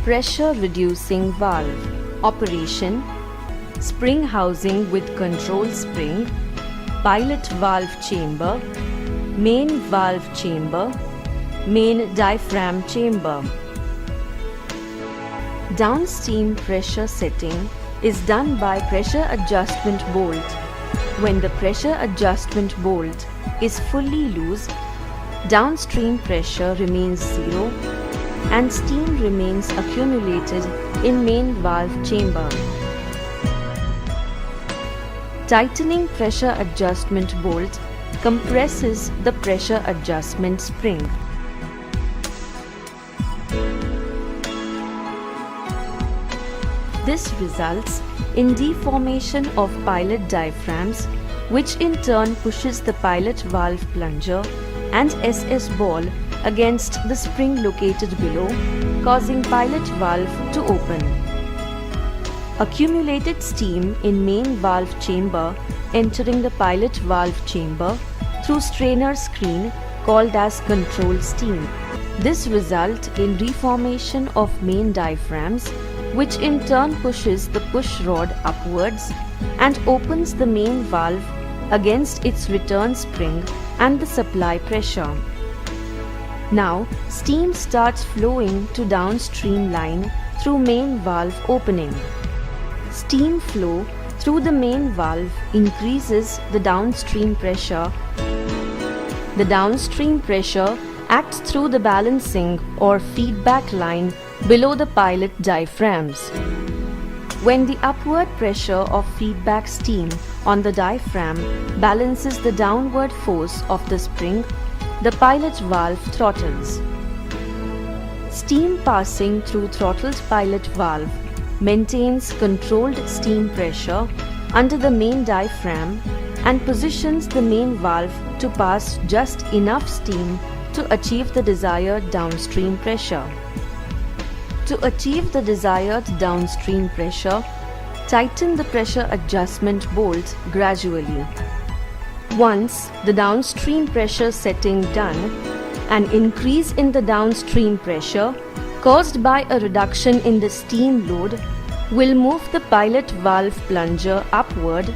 Pressure reducing valve. Operation: spring housing with control spring, pilot valve chamber, main valve chamber, main diaphragm chamber. Downstream pressure setting is done by pressure adjustment bolt. When the pressure adjustment bolt is fully loose, downstream pressure remains zero and steam remains accumulated in main valve chamber. Tightening pressure adjustment bolt compresses the pressure adjustment spring. This results in deformation of pilot diaphragms, which in turn pushes the pilot valve plunger and SS ball against the spring located below, causing pilot valve to open. Accumulated steam in main valve chamber entering the pilot valve chamber through strainer screen called as control steam. This results in reformation of main diaphragms, which in turn pushes the push rod upwards and opens the main valve against its return spring and the supply pressure. Now, steam starts flowing to downstream line through main valve opening. Steam flow through the main valve increases the downstream pressure. The downstream pressure acts through the balancing or feedback line below the pilot diaphragms. When the upward pressure of feedback steam on the diaphragm balances the downward force of the spring, the pilot valve throttles. Steam passing through throttled pilot valve maintains controlled steam pressure under the main diaphragm and positions the main valve to pass just enough steam to achieve the desired downstream pressure. To achieve the desired downstream pressure, tighten the pressure adjustment bolt gradually. Once the downstream pressure setting done, an increase in the downstream pressure caused by a reduction in the steam load will move the pilot valve plunger upward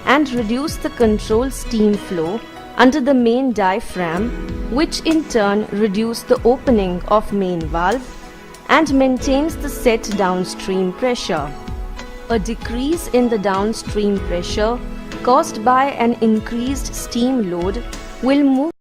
and reduce the control steam flow under the main diaphragm, which in turn reduce the opening of main valve and maintains the set downstream pressure. A decrease in the downstream pressure caused by an increased steam load will move